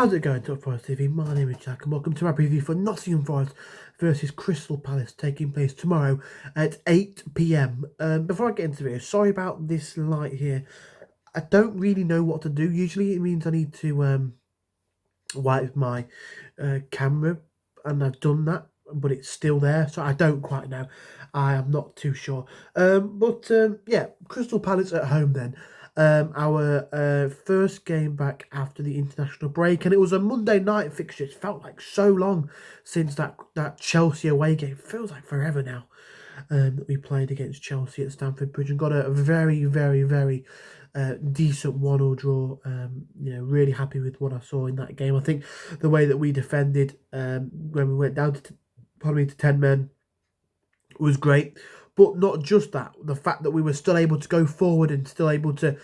How's it going, Top Forest TV? My name is Jack and welcome to my preview for Nottingham Forest versus Crystal Palace, taking place tomorrow at 8 p.m. Before I get into this, sorry about this light here. I don't really know what to do. Usually it means I need to wipe my camera, and I've done that, but it's still there, so I don't quite know. I am not too sure. Yeah, Crystal Palace at home then. Our first game back after the international break, and it was a Monday night fixture. It felt like so long since that Chelsea away game. It feels like forever now that we played against Chelsea at Stamford Bridge and got a very, very, very decent 1-1 draw. Really happy with what I saw in that game. I think the way that we defended when we went down to probably to 10 men was great. But not just that, the fact that we were still able to go forward and still able to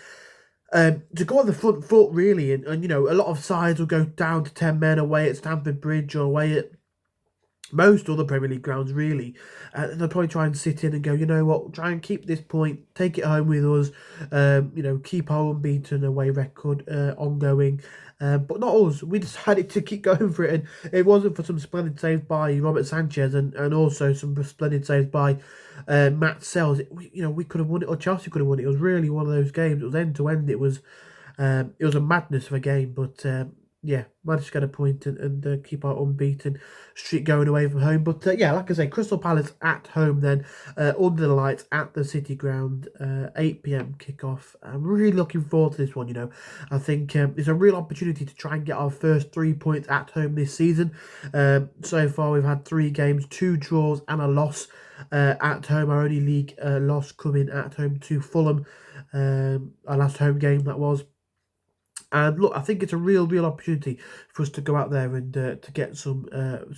go on the front foot, really. And a lot of sides will go down to 10 men away at Stamford Bridge or away at most other Premier League grounds, really. They'll probably try and sit in and go, you know what, try and keep this point, take it home with us, keep our unbeaten away record ongoing. But not us. We decided to keep going for it, and it wasn't for some splendid saves by Robert Sanchez and also some splendid saves by Matt Sells. We could have won it, or Chelsea could have won it. It was really one of those games. It was end to end. It was a madness of a game, but managed to get a point and keep our unbeaten streak going away from home. But like I say, Crystal Palace at home then, under the lights at the City Ground, 8 p.m. kickoff. I'm really looking forward to this one. I think it's a real opportunity to try and get our first 3 points at home this season. So far we've had 3 games, 2 draws and a loss at home. Our only league loss coming at home to Fulham, our last home game that was. And look, I think it's a real opportunity for us to go out there and to get some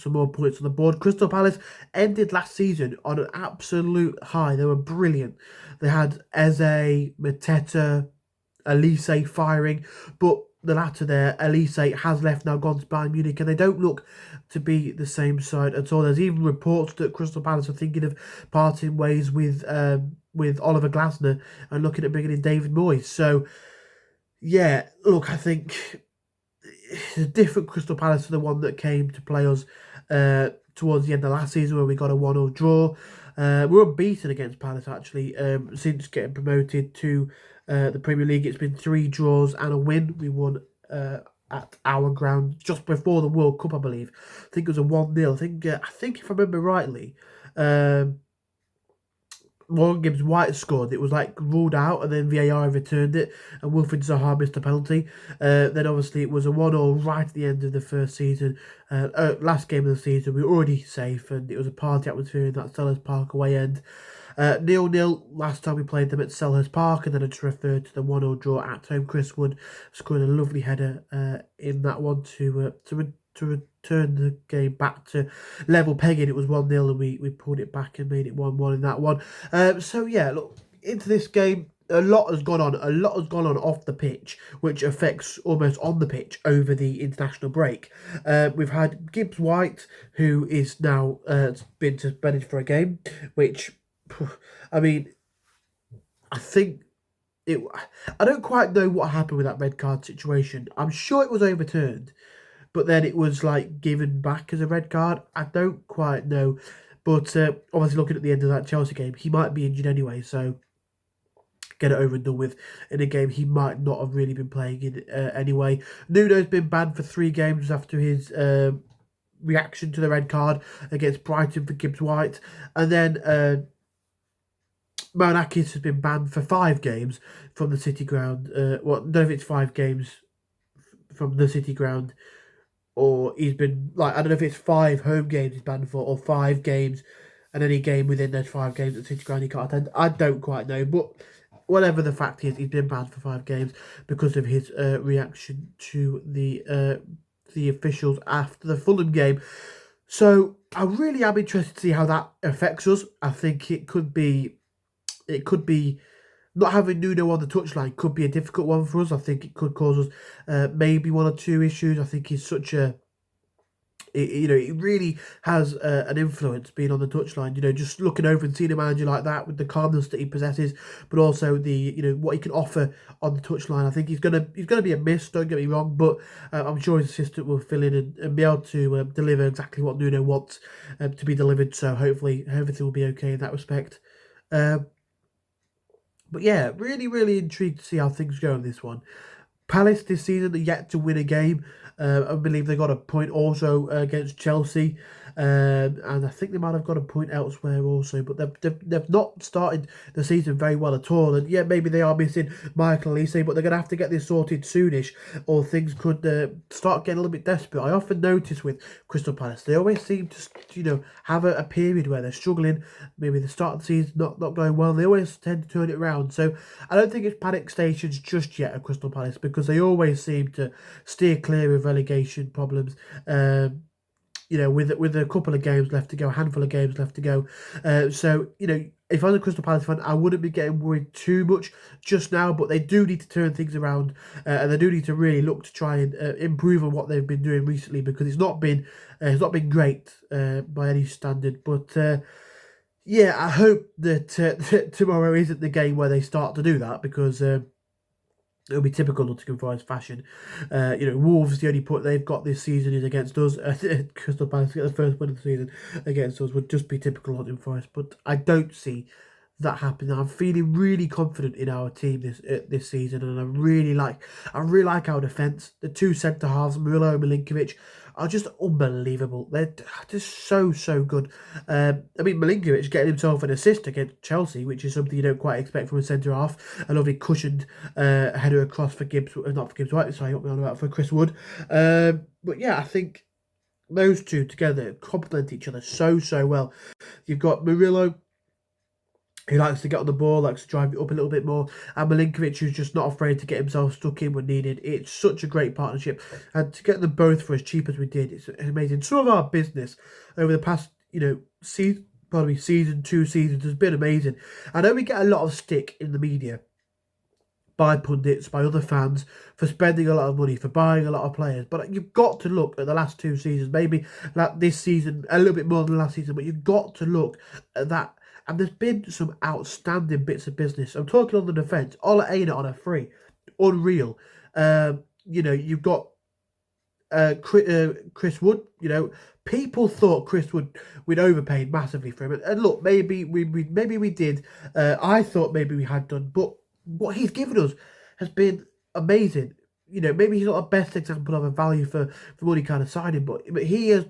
more points on the board. Crystal Palace ended last season on an absolute high. They were brilliant. They had Eze, Mateta, Elise firing, but the latter there, Elise, has left now, gone to Bayern Munich, and they don't look to be the same side at all. There's even reports that Crystal Palace are thinking of parting ways with Oliver Glasner and looking at bringing in David Moyes. So, yeah, look, I think it's a different Crystal Palace to the one that came to play us towards the end of last season, where we got a 1-0 draw. We were unbeaten against Palace, actually, since getting promoted to the Premier League. It's been 3 draws and a win. We won at our ground just before the World Cup, I believe. I think it was a 1-0. I think if I remember rightly, Morgan Gibbs-White scored. It was ruled out, and then VAR returned it, and Wilfried Zaha missed a penalty. Then obviously it was a 1-1 right at the end of the first season. Last game of the season, we were already safe, and it was a party atmosphere in that Selhurst Park away end. 0-0 last time we played them at Selhurst Park, and then I just referred to the 1-0 draw at home. Chris Wood scored a lovely header in that one to return the game back to level pegging. It was 1-0 and we pulled it back and made it 1-1 in that one. Look, into this game, a lot has gone on off the pitch, which affects almost on the pitch over the international break. We've had Gibbs-White, who is now been suspended for a game, which, I mean, I think I don't quite know what happened with that red card situation. I'm sure it was overturned, but then it was given back as a red card. I don't quite know, but obviously looking at the end of that Chelsea game, he might be injured anyway, so get it over and done with in a game he might not have really been playing in anyway. Nuno's been banned for 3 games after his reaction to the red card against Brighton for Gibbs-White, and then Marinakis has been banned for 5 games from the City Ground. I don't know if it's 5 games from the City Ground, or he's been I don't know if it's 5 home games he's banned for, or 5 games, and any game within those 5 games at City Ground he can't attend. I don't quite know, but whatever the fact is, he's been banned for 5 games because of his reaction to the officials after the Fulham game. So I really am interested to see how that affects us. I think it could be not having Nuno on the touchline could be a difficult one for us. I think it could cause us maybe 1 or 2 issues. I think he's such a It really has an influence being on the touchline. Just looking over and seeing a manager like that with the calmness that he possesses, but also what he can offer on the touchline. I think he's gonna be a miss. Don't get me wrong, but I'm sure his assistant will fill in and be able to deliver exactly what Nuno wants to be delivered. So hopefully everything will be okay in that respect. Um, but yeah, really, really intrigued to see how things go in this one. Palace this season are yet to win a game. I believe they got a point also against Chelsea, and I think they might have got a point elsewhere also. But they've not started the season very well at all. And yeah, maybe they are missing Michael Elise, but they're going to have to get this sorted soonish, or things could start getting a little bit desperate. I often notice with Crystal Palace, they always seem to have a period where they're struggling. Maybe the start of the season not going well. They always tend to turn it around. So I don't think it's panic stations just yet at Crystal Palace, because they always seem to steer clear of relegation problems. With a couple of games left to go, a handful of games left to go. So if I was a Crystal Palace fan, I wouldn't be getting worried too much just now. But they do need to turn things around, and they do need to really look to try and improve on what they've been doing recently, because it's not been great by any standard. But yeah, I hope that tomorrow isn't the game where they start to do that, because it'll be typical Nottingham Forest fashion. Wolves, the only point they've got this season is against us. Crystal Palace get the first win of the season against us would just be typical Nottingham Forest. But I don't see that happening. I'm feeling really confident in our team this season, and I really like our defence. The two centre halves, Murillo and Milinkovic, are just unbelievable. They're just so good. Milinkovic getting himself an assist against Chelsea, which is something you don't quite expect from a centre half. A lovely cushioned header across for Gibbs, not for Gibbs White. Sorry, what am I on about, for Chris Wood. But yeah, I think those two together complement each other so well. You've got Murillo, who likes to get on the ball, likes to drive it up a little bit more, and Milinkovic, who's just not afraid to get himself stuck in when needed. It's such a great partnership, and to get them both for as cheap as we did, it's amazing. Some of our business over the past, season, 2 seasons has been amazing. I know we get a lot of stick in the media by pundits, by other fans, for spending a lot of money, for buying a lot of players. But you've got to look at the last 2 seasons, maybe like this season, a little bit more than last season, but you've got to look at that. And there's been some outstanding bits of business. I'm talking on the defence. Ola Aina on a free. Unreal. You've got Chris Wood. People thought Chris Wood, we'd overpaid massively for him. And look, maybe we did. I thought maybe we had done. But what he's given us has been amazing. Maybe he's not the best example of a value for money kind of signing, but he's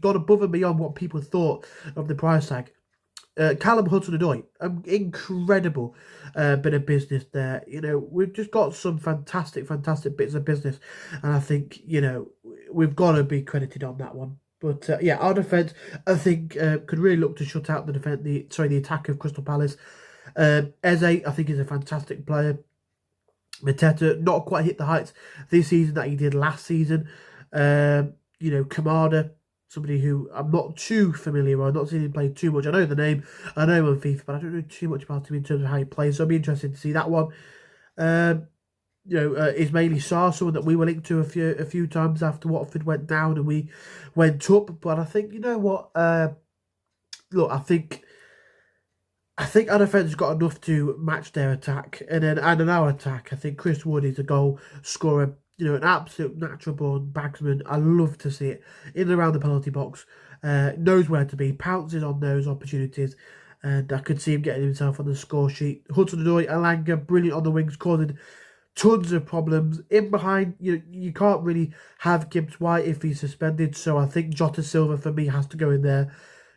gone above and beyond what people thought of the price tag. Callum Hudson-Odoi, incredible bit of business there. We've just got some fantastic bits of business, and I think we've got to be credited on that one. But our defence, I think, could really look to shut out the attack of Crystal Palace. Eze, I think, is a fantastic player. Mateta not quite hit the heights this season that he did last season. Kamada, somebody who I'm not too familiar with. I've not seen him play too much. I know the name, I know him on FIFA, but I don't know too much about him in terms of how he plays. So I'll be interested to see that one. Ismaili Sarr, someone that we were linked to a few times after Watford went down and we went up. But I think, look, I think our defence has got enough to match their attack, and in our attack, I think Chris Wood is a goal scorer. An absolute natural born bagsman. I love to see it in and around the penalty box. Knows where to be, pounces on those opportunities, and I could see him getting himself on the score sheet. Hudson-Odoi, Alanga, brilliant on the wings, causing tons of problems. In behind, you can't really have Gibbs White if he's suspended, so I think Jota Silva for me has to go in there.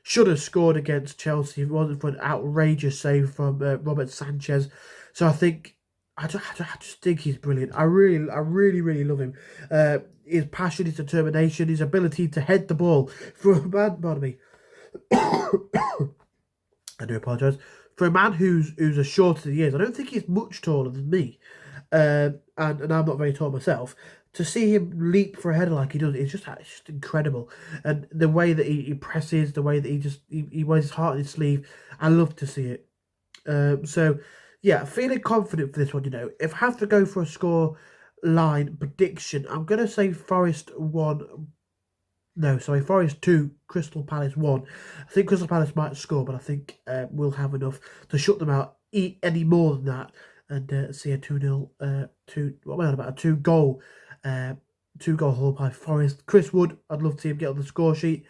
Should have scored against Chelsea if it wasn't for an outrageous save from Robert Sanchez. So I think I just think he's brilliant. I really love him. His passion, his determination, his ability to head the ball for a man. Pardon me. I do apologise. For a man who's as short as he is, I don't think he's much taller than me. And I'm not very tall myself. To see him leap for a header like he does, it's just incredible. And the way that he presses, the way that he wears his heart on his sleeve, I love to see it. Yeah, feeling confident for this one, If I have to go for a score line prediction, I'm going to say Forest 1, No, sorry, Forest 2, Crystal Palace 1. I think Crystal Palace might score, but I think we'll have enough to shut them out any more than that and see a 2-0, what am I on about? A 2-goal, 2-goal haul by Forest. Chris Wood, I'd love to see him get on the score sheet.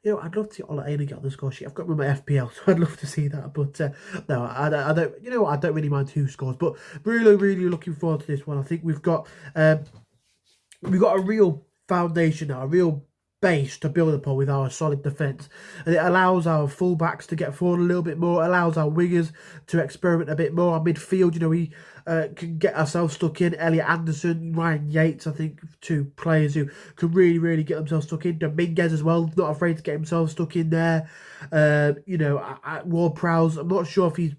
You know, I'd love to see Ola Aina get on the score sheet. I've got him on my FPL, so I'd love to see that. But no, I don't. You know what? I don't really mind who scores. But really, really looking forward to this one. I think we've got a real foundation now, a real base to build upon with our solid defence, and it allows our fullbacks to get forward a little bit more, allows our wingers to experiment a bit more. Our midfield, you know, we can get ourselves stuck in. Elliot Anderson, Ryan Yates, I think, two players who can really, really get themselves stuck in. Dominguez as well, not afraid to get himself stuck in there. You know, Ward-Prowse, I'm not sure if he's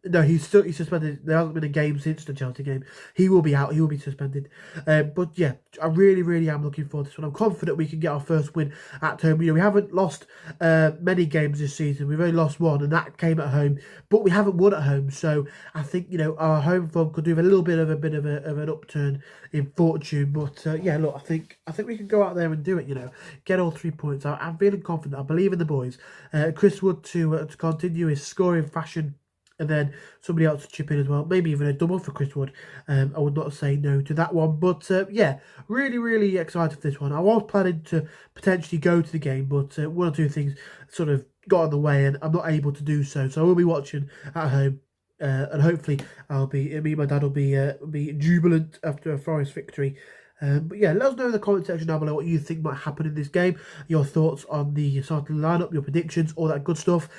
no, he's suspended. There hasn't been a game since the Chelsea game. He will be out. He will be suspended. But yeah, I really, really am looking forward to this one. I'm confident we can get our first win at home. You know, we haven't lost many games this season. We've only lost one, and that came at home. But we haven't won at home, so I think, you know, our home form could do with a little bit of an upturn in fortune. But yeah, look, I think we can go out there and do it. You know, get all 3 points. I'm feeling confident. I believe in the boys. Chris Wood to continue his scoring fashion. And then somebody else to chip in as well. Maybe even a double for Chris Wood. I would not say no to that one. But yeah, really, really excited for this one. I was planning to potentially go to the game, but one or two things sort of got in the way and I'm not able to do so. So I will be watching at home. And hopefully me and my dad will be jubilant after a Forest victory. But yeah, let us know in the comment section down below what you think might happen in this game, your thoughts on the starting lineup, your predictions, all that good stuff.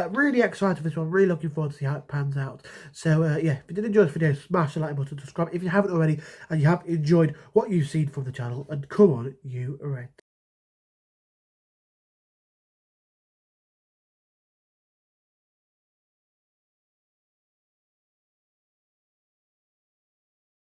Really excited for this one, really looking forward to see how it pans out. So yeah, if you did enjoy this video, smash the like button, subscribe if you haven't already, and you have enjoyed what you've seen from the channel, and come on, you Reds.